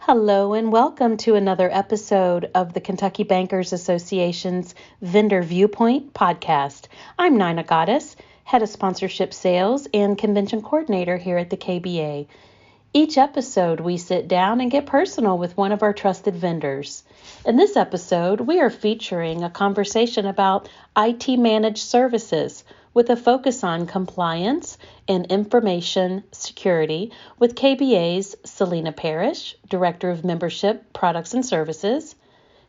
Hello and welcome to another episode of the Kentucky Bankers Association's Vendor Viewpoint podcast. I'm Nina Goddess, Head of Sponsorship Sales and Convention Coordinator here at the KBA. Each episode, we sit down and get personal with one of our trusted vendors. In this episode, we are featuring a conversation about IT managed services with a focus on compliance and information security with KBA's Selena Parrish, Director of Membership, Products and Services,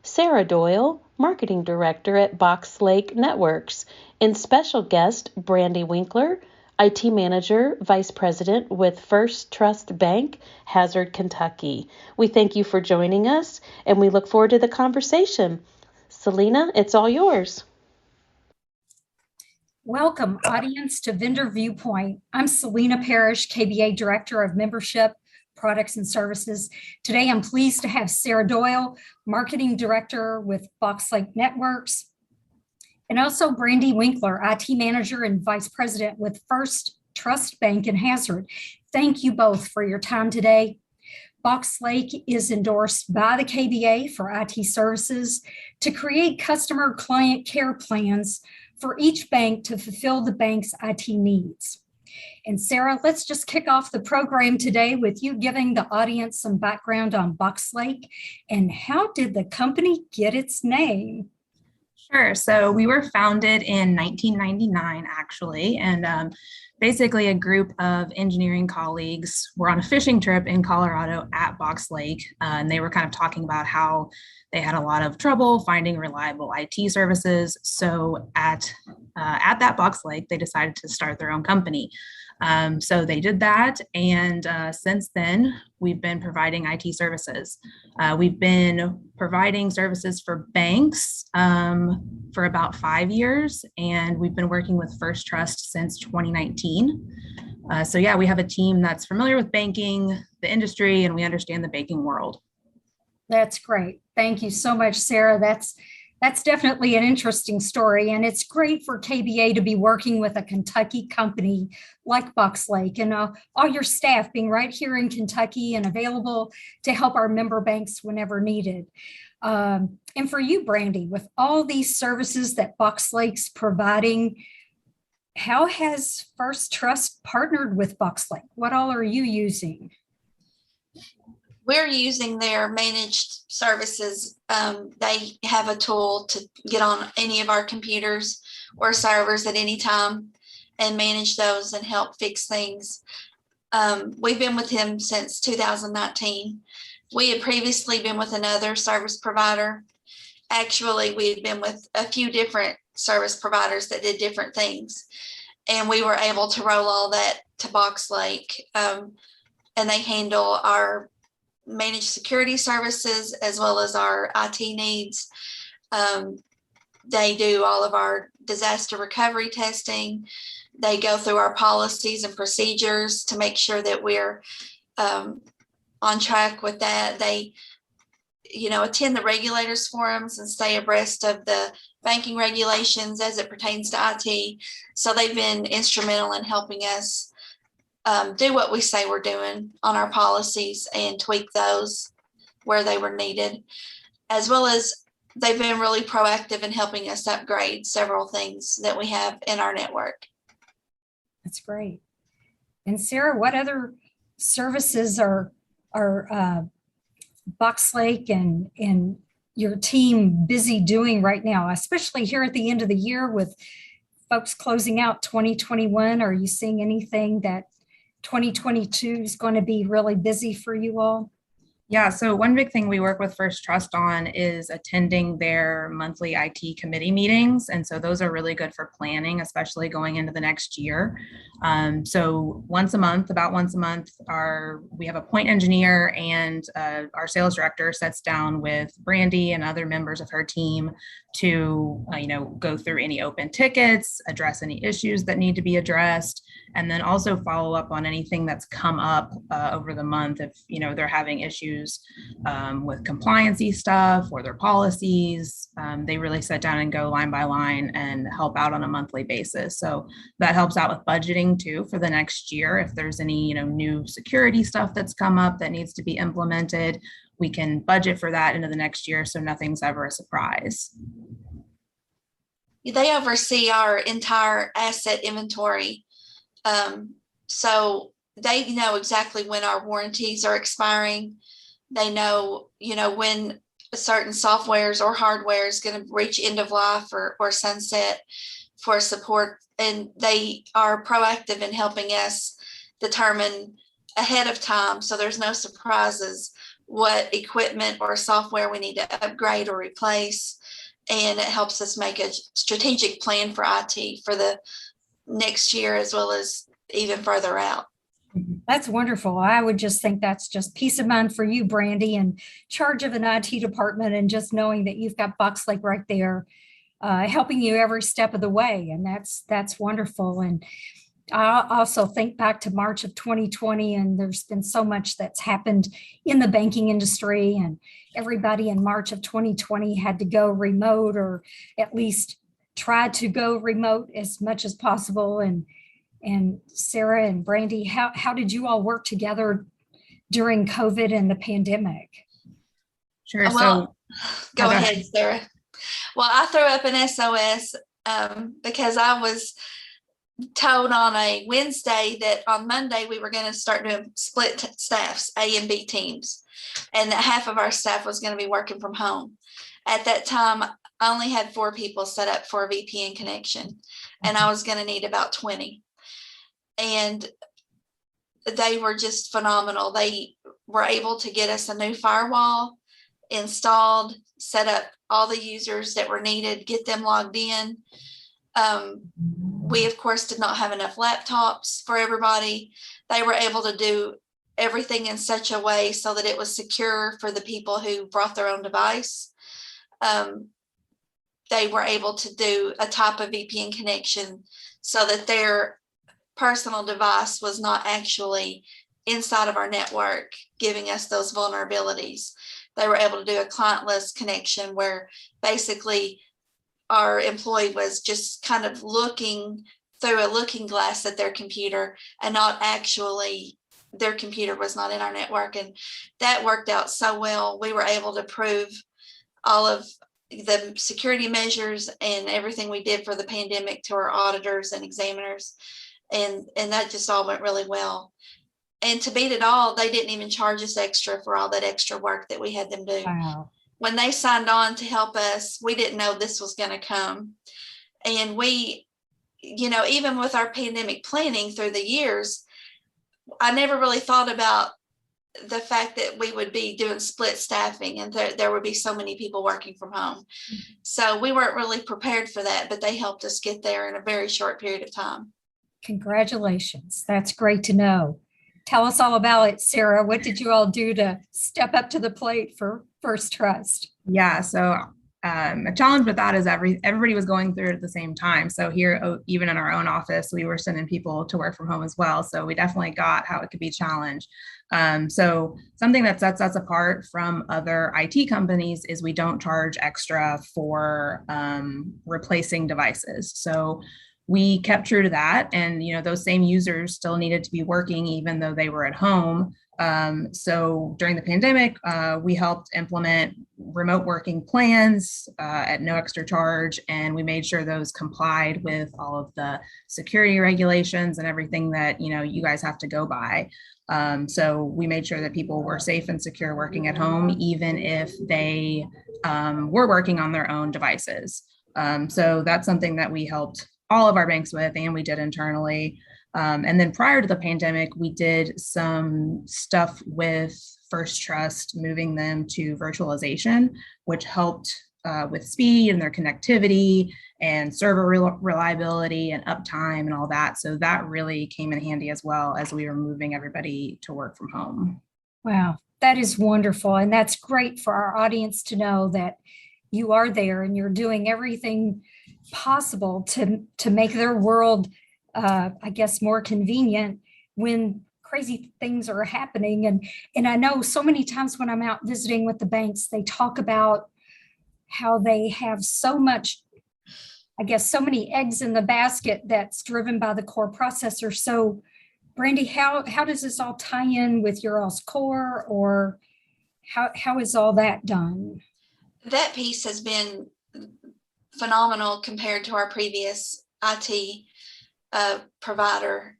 Sarah Doyle, Marketing Director at Box Lake Networks, and special guest Brandy Winkler, IT Manager, Vice President with First Trust Bank, Hazard, Kentucky. We thank you for joining us, and we look forward to the conversation. Selena, it's all yours. Welcome, audience, to Vendor Viewpoint. I'm Selena Parrish, KBA Director of Membership, Products and Services. Today, I'm pleased to have Sarah Doyle, Marketing Director with Box Lake Networks, and also Brandy Winkler, IT Manager and Vice President with First Trust Bank in Hazard. Thank you both for your time today. Box Lake is endorsed by the KBA for IT services to create customer client care plans for each bank to fulfill the bank's IT needs. And Sarah, let's just kick off the program today with you giving the audience some background on Box Lake and how did the company get its name? Sure. So we were founded in 1999, actually, and basically a group of engineering colleagues were on a fishing trip in Colorado at Box Lake, and they were kind of talking about how they had a lot of trouble finding reliable IT services. So at that Box Lake, they decided to start their own company. So they did that, and since then, we've been providing IT services. We've been providing services for banks for about 5 years, and we've been working with First Trust since 2019. So yeah, we have a team that's familiar with banking, the industry, and we understand the banking world. That's great. Thank you so much, Sarah. That's definitely an interesting story, and it's great for KBA to be working with a Kentucky company like Box Lake and all your staff being right here in Kentucky and available to help our member banks whenever needed. And for you, Brandy, with all these services that Box Lake's providing, how has First Trust partnered with Box Lake? What all are you using? We're using their managed services. They have a tool to get on any of our computers or servers at any time and manage those and help fix things. We've been with him since 2019. We had previously been with another service provider. Actually, we had been with a few different service providers that did different things. And we were able to roll all that to Box Lake. And they handle our managed security services as well as our IT needs. They do all of our disaster recovery testing. They go through our policies and procedures to make sure that we're on track with that. They, attend the regulators forums and stay abreast of the banking regulations as it pertains to IT. So they've been instrumental in helping us do what we say we're doing on our policies and tweak those where they were needed, as well as they've been really proactive in helping us upgrade several things that we have in our network. That's great. And Sarah, what other services are Box Lake and your team busy doing right now, especially here at the end of the year with folks closing out 2021? Are you seeing anything that 2022 is going to be really busy for you all? Yeah, so one big thing we work with First Trust on is attending their monthly IT committee meetings. And so those are really good for planning, especially going into the next year. So about once a month, we have a point engineer and our sales director sits down with Brandy and other members of her team to go through any open tickets, address any issues that need to be addressed, and then also follow up on anything that's come up over the month if they're having issues issues with compliancy stuff or their policies. They really sit down and go line by line and help out on a monthly basis. So that helps out with budgeting too for the next year. If there's any, new security stuff that's come up that needs to be implemented, we can budget for that into the next year so nothing's ever a surprise. They oversee our entire asset inventory. So they know exactly when our warranties are expiring. They know, when certain softwares or hardware is going to reach end of life or sunset for support. And they are proactive in helping us determine ahead of time, so there's no surprises, what equipment or software we need to upgrade or replace. And it helps us make a strategic plan for IT for the next year as well as even further out. That's wonderful. I would just think that's just peace of mind for you, Brandy, in charge of an IT department, and just knowing that you've got Box Lake right there helping you every step of the way. And that's wonderful. And I also think back to March of 2020, and there's been so much that's happened in the banking industry, and everybody in March of 2020 had to go remote, or at least try to go remote as much as possible. And Sarah and Brandy, how did you all work together during COVID and the pandemic? Sure. Well, go ahead, Sarah. Well, I threw up an SOS because I was told on a Wednesday that on Monday we were going to start doing split staffs, A and B teams, and that half of our staff was going to be working from home. At that time, I only had 4 people set up for a VPN connection, and I was going to need about 20. And they were just phenomenal. They were able to get us a new firewall installed, set up all the users that were needed, get them logged in. We, of course, did not have enough laptops for everybody. They were able to do everything in such a way so that it was secure for the people who brought their own device. They were able to do a type of VPN connection so that their personal device was not actually inside of our network, giving us those vulnerabilities. They were able to do a clientless connection where basically our employee was just kind of looking through a looking glass at their computer and not actually, their computer was not in our network. And that worked out so well. We were able to prove all of the security measures and everything we did for the pandemic to our auditors and examiners. And that just all went really well. And to beat it all, they didn't even charge us extra for all that extra work that we had them do. Wow. When they signed on to help us, we didn't know this was going to come. And we, even with our pandemic planning through the years, I never really thought about the fact that we would be doing split staffing and there would be so many people working from home. Mm-hmm. So we weren't really prepared for that, but they helped us get there in a very short period of time. Congratulations. That's great to know. Tell us all about it, Sarah. What did you all do to step up to the plate for First Trust? Yeah, so a challenge with that is everybody was going through it at the same time. So here, even in our own office, we were sending people to work from home as well. So we definitely got how it could be challenged. So something that sets us apart from other IT companies is we don't charge extra for replacing devices. So we kept true to that. And, those same users still needed to be working even though they were at home. So during the pandemic, we helped implement remote working plans at no extra charge. And we made sure those complied with all of the security regulations and everything that, you guys have to go by. So we made sure that people were safe and secure working at home, even if they were working on their own devices. So that's something that we helped all of our banks with, and we did internally. And then prior to the pandemic, we did some stuff with First Trust, moving them to virtualization, which helped with speed and their connectivity and server reliability and uptime and all that. So that really came in handy as well as we were moving everybody to work from home. Wow, that is wonderful. And that's great for our audience to know that you are there and you're doing everything possible to make their world, more convenient when crazy things are happening. And I know so many times when I'm out visiting with the banks, they talk about how they have so much, I guess, so many eggs in the basket that's driven by the core processor. So Brandy, how does this all tie in with your all's core, or how is all that done? That piece has been phenomenal compared to our previous IT provider.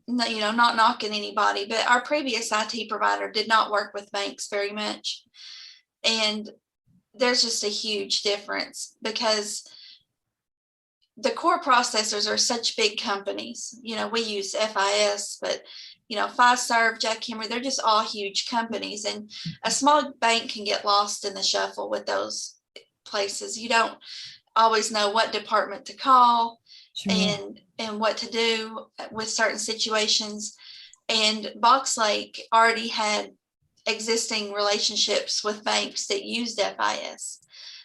Not knocking anybody, but our previous IT provider did not work with banks very much. And there's just a huge difference because the core processors are such big companies. We use FIS, but Fiserv, Jack Henry, they're just all huge companies. And a small bank can get lost in the shuffle with those places. You don't always know what department to call. Sure. and what to do with certain situations. And Box Lake already had existing relationships with banks that used FIS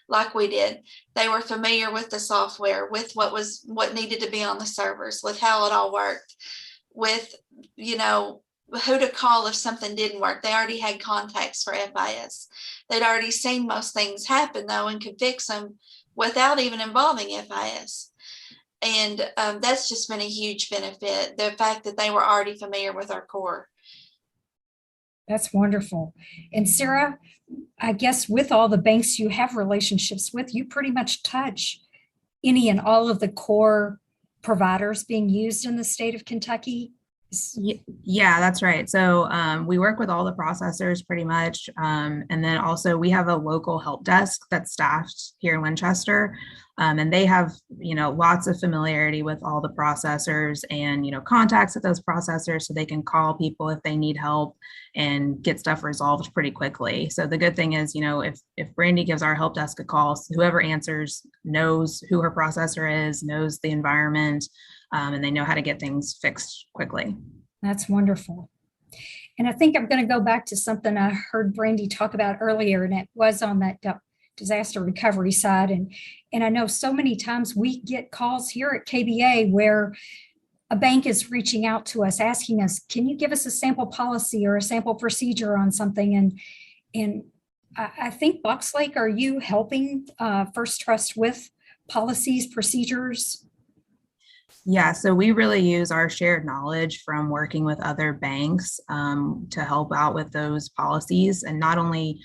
like we did. They were familiar with the software, with what needed to be on the servers, with how it all worked, with who to call if something didn't work. They already had contacts for FIS. They'd already seen most things happen though and could fix them without even involving FIS. And that's just been a huge benefit, the fact that they were already familiar with our core. That's wonderful. And Sarah, I guess with all the banks you have relationships with, you pretty much touch any and all of the core providers being used in the state of Kentucky. Yeah, that's right. So we work with all the processors pretty much. And then also we have a local help desk that's staffed here in Winchester. And they have, lots of familiarity with all the processors and, contacts at those processors so they can call people if they need help and get stuff resolved pretty quickly. So the good thing is, if Brandy gives our help desk a call, so whoever answers knows who her processor is, knows the environment, and they know how to get things fixed quickly. That's wonderful. And I think I'm going to go back to something I heard Brandy talk about earlier, and it was on that disaster recovery side. And I know so many times we get calls here at KBA where a bank is reaching out to us, asking us, can you give us a sample policy or a sample procedure on something? And I think Box Lake, are you helping First Trust with policies, procedures? Yeah, so we really use our shared knowledge from working with other banks to help out with those policies, and not only,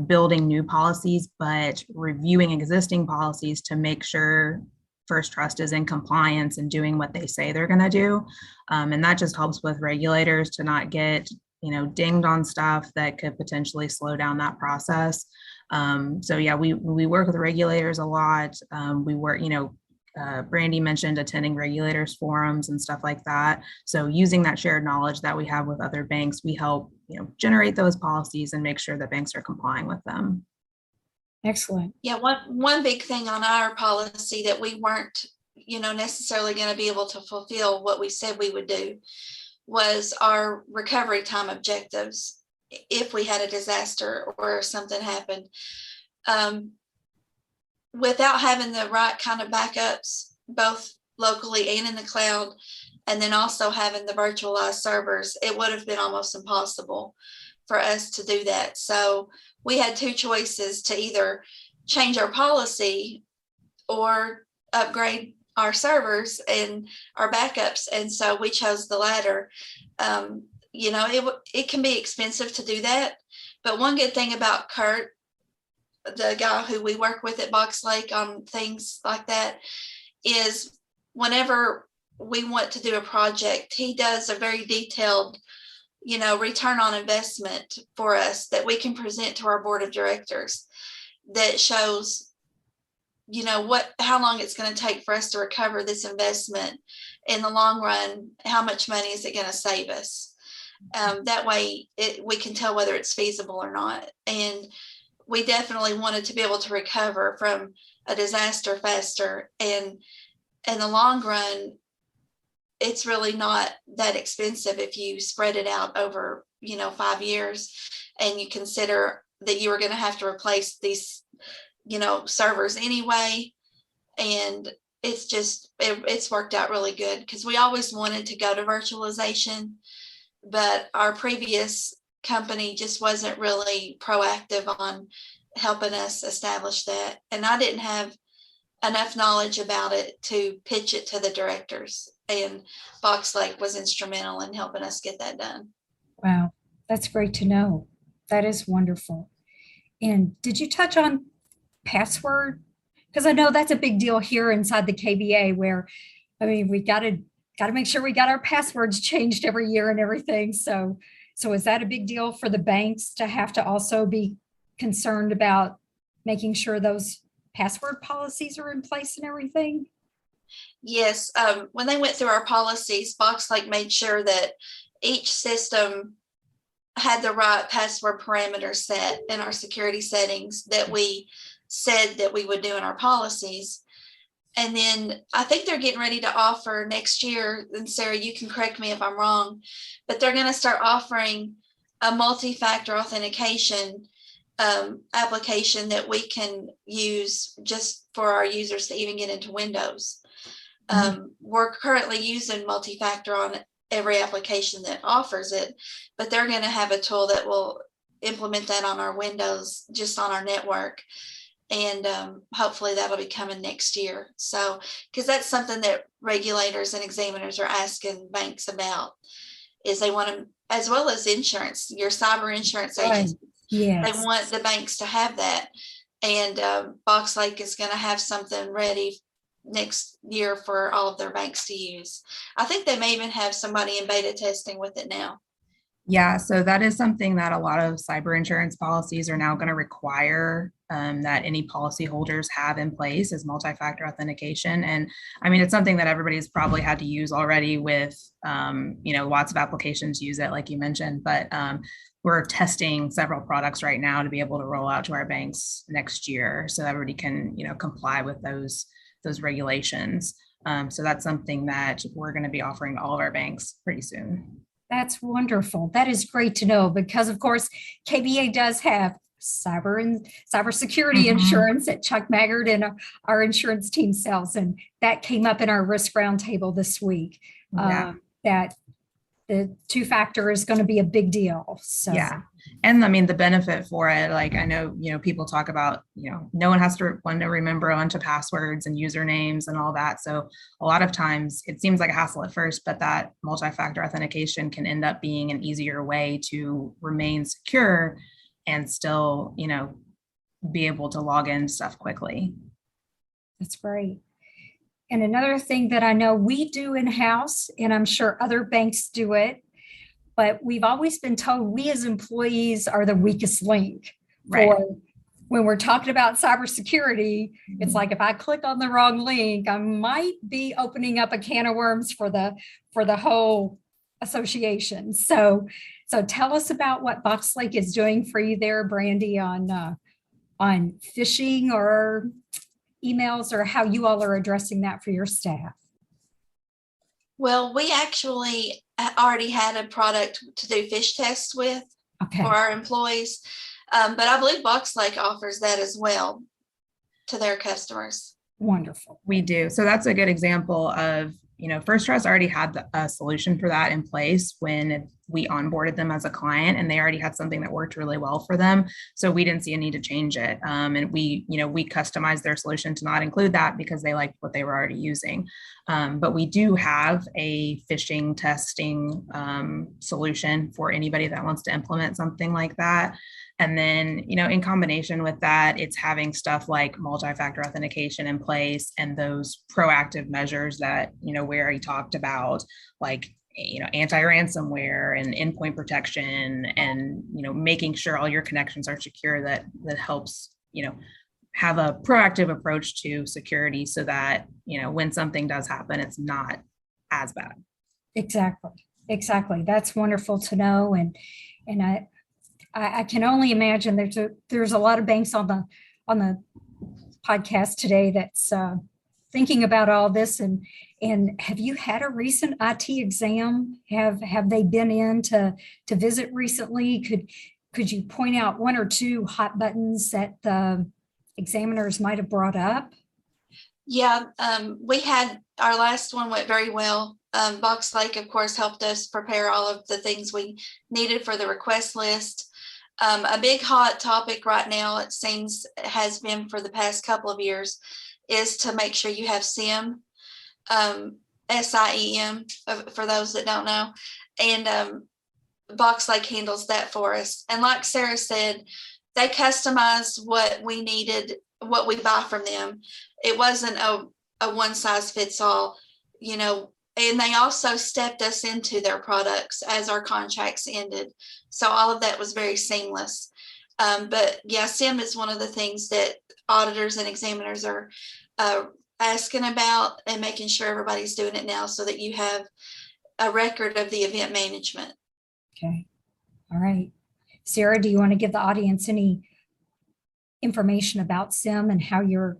building new policies, but reviewing existing policies to make sure First Trust is in compliance and doing what they say they're going to do. And that just helps with regulators to not get, dinged on stuff that could potentially slow down that process. So yeah, we work with regulators a lot. We work, Brandy mentioned attending regulators forums and stuff like that. So using that shared knowledge that we have with other banks, we help, generate those policies and make sure that banks are complying with them. Excellent. Yeah, one big thing on our policy that we weren't, necessarily going to be able to fulfill what we said we would do was our recovery time objectives. If we had a disaster or something happened, without having the right kind of backups, both locally and in the cloud, and then also having the virtualized servers, it would have been almost impossible for us to do that. So we had two choices: to either change our policy or upgrade our servers and our backups. And so we chose the latter. It can be expensive to do that. But one good thing about Kurt, the guy who we work with at Box Lake on things like that, is whenever we want to do a project, he does a very detailed, return on investment for us that we can present to our board of directors that shows, how long it's going to take for us to recover this investment in the long run. How much money is it going to save us? That way we can tell whether it's feasible or not. And we definitely wanted to be able to recover from a disaster faster. And in the long run, it's really not that expensive if you spread it out over, 5 years, and you consider that you are going to have to replace these, servers anyway. And it's worked out really good because we always wanted to go to virtualization, but our previous company just wasn't really proactive on helping us establish that. And I didn't have enough knowledge about it to pitch it to the directors. And Box Lake was instrumental in helping us get that done. Wow, that's great to know. That is wonderful. And did you touch on password? Because I know that's a big deal here inside the KBA where, I mean, we got to make sure we got our passwords changed every year and everything. So is that a big deal for the banks to have to also be concerned about making sure those password policies are in place and everything? Yes. When they went through our policies, Box Lake made sure that each system had the right password parameters set in our security settings that we said that we would do in our policies. And then I think they're getting ready to offer next year, and Sarah, you can correct me if I'm wrong, but they're going to start offering a multi-factor authentication application that we can use just for our users to even get into Windows. We're currently using multi-factor on every application that offers it, but they're going to have a tool that will implement that on our Windows, just on our network. And hopefully that'll be coming next year. So, because that's something that regulators and examiners are asking banks about, is they want to, as well as insurance, your cyber insurance agents, Yes. they want the banks to have that. And Box Lake is going to have something ready next year for all of their banks to use. I think they may even have somebody in beta testing with it now. Yeah, so that is something that a lot of cyber insurance policies are now going to require that any policyholders have in place is multi-factor authentication. And I mean, it's something that everybody's probably had to use already with, lots of applications use it, like you mentioned, but we're testing several products right now to be able to roll out to our banks next year so everybody can, comply with those regulations. So that's something that we're going to be offering to all of our banks pretty soon. That's wonderful. That is great to know because, of course, KBA does have cybersecurity insurance that Chuck Maggard and our insurance team sells. And that came up in our risk roundtable this week, that the two-factor is going to be a big deal. So. Yeah. And I mean, the benefit for it, like I know, people talk about, no one has to want to remember a bunch of passwords and usernames and all that. So a lot of times it seems like a hassle at first, but that multi-factor authentication can end up being an easier way to remain secure and still, be able to log in stuff quickly. That's great. And another thing that I know we do in-house, and I'm sure other banks do it, but we've always been told we as employees are the weakest link. Right. For when we're talking about cybersecurity, it's like if I click on the wrong link, I might be opening up a can of worms for the whole association. So tell us about what Box Lake is doing for you there, Brandy, on phishing or emails, or how you all are addressing that for your staff. Well, we actually already had a product to do phish tests with for our employees, but I believe Box Lake offers that as well to their customers. Wonderful. We do. So that's a good example of, First Trust already had a solution for that in place when we onboarded them as a client, and they already had something that worked really well for them. So we didn't see a need to change it. And we customized their solution to not include that because they liked what they were already using. But we do have a phishing testing solution for anybody that wants to implement something like that. And then, in combination with that, it's having stuff like multi-factor authentication in place and those proactive measures that, we already talked about, like, anti-ransomware and endpoint protection and, making sure all your connections are secure that helps, have a proactive approach to security so that, when something does happen, it's not as bad. Exactly. That's wonderful to know. And I can only imagine there's a lot of banks on the podcast today that's thinking about all this. And have you had a recent IT exam? Have they been in to visit recently? Could you point out one or two hot buttons that the examiners might have brought up? Yeah, we had our last one went very well. Box Lake, of course, helped us prepare all of the things we needed for the request list. A big hot topic right now, it seems, has been for the past couple of years, is to make sure you have SIEM, SIEM, for those that don't know. And Box Lake handles that for us. And like Sarah said, they customized what we needed, what we buy from them. It wasn't a one size fits all, and they also stepped us into their products as our contracts ended. So all of that was very seamless. But yeah, SIM is one of the things that auditors and examiners are asking about, and making sure everybody's doing it now so that you have a record of the event management. Okay. All right. Sarah, do you want to give the audience any information about SIM and how you're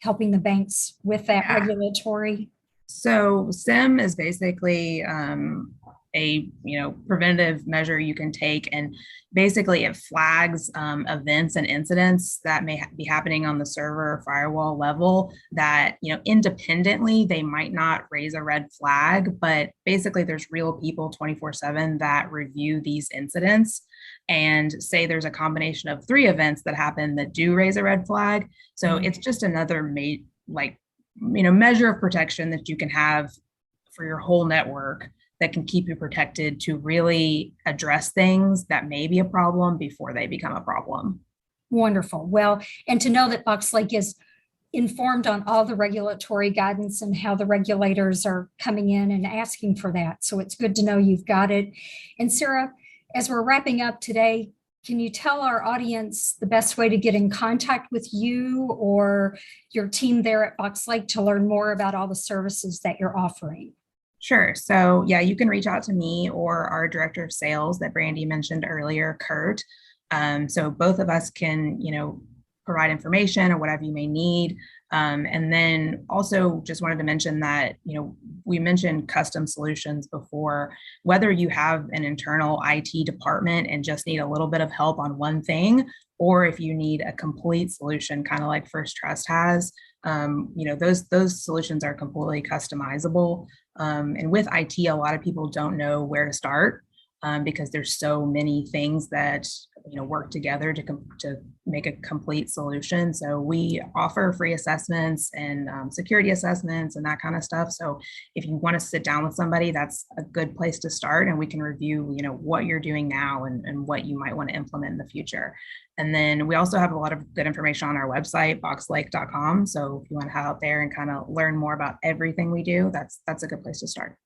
helping the banks with that regulatory? So SIM is basically a preventative measure you can take, and basically it flags events and incidents that may be happening on the server or firewall level that independently they might not raise a red flag, but basically there's real people 24/7 that review these incidents, and say there's a combination of 3 events that happen that do raise a red flag. So it's just another measure of protection that you can have for your whole network that can keep you protected to really address things that may be a problem before they become a problem. Wonderful. Well, and to know that Box Lake is informed on all the regulatory guidance and how the regulators are coming in and asking for that. So it's good to know you've got it. And Sarah, as we're wrapping up today, can you tell our audience the best way to get in contact with you or your team there at Box Lake to learn more about all the services that you're offering? Sure. So yeah, you can reach out to me or our director of sales that Brandy mentioned earlier, Kurt. So both of us can, provide information or whatever you may need. And then also just wanted to mention that, we mentioned custom solutions before. Whether you have an internal IT department and just need a little bit of help on one thing, or if you need a complete solution, kind of like First Trust has, those solutions are completely customizable. And with IT, a lot of people don't know where to start because there's so many things that work together to make a complete solution. So we offer free assessments and security assessments and that kind of stuff. So if you want to sit down with somebody, that's a good place to start, and we can review what you're doing now and what you might want to implement in the future. And then we also have a lot of good information on our website, boxlake.com. So if you want to head out there and kind of learn more about everything we do, that's a good place to start.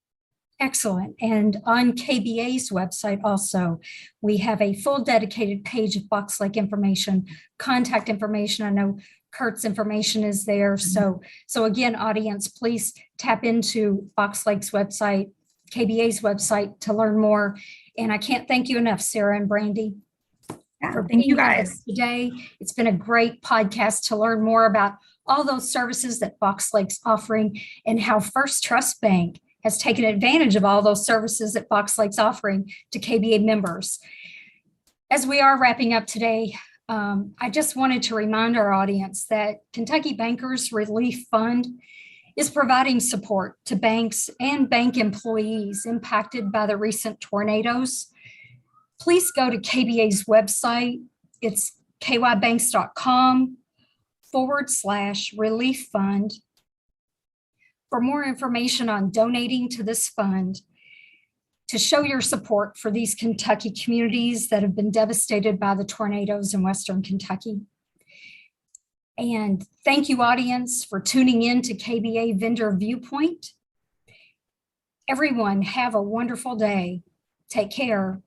Excellent. And on KBA's website also, we have a full dedicated page of Box Lake information, contact information. I know Kurt's information is there. So again, audience, please tap into Box Lake's website, KBA's website to learn more. And I can't thank you enough, Sarah and Brandy. Yeah, thank you guys today. It's been a great podcast to learn more about all those services that Box Lake's offering and how First Trust Bank has taken advantage of all those services that Box Lake's offering to KBA members. As we are wrapping up today, I just wanted to remind our audience that Kentucky Bankers Relief Fund is providing support to banks and bank employees impacted by the recent tornadoes. Please go to KBA's website. It's kybanks.com/relief fund. For more information on donating to this fund, to show your support for these Kentucky communities that have been devastated by the tornadoes in Western Kentucky. And thank you, audience, for tuning in to KBA Vendor Viewpoint. Everyone, have a wonderful day. Take care.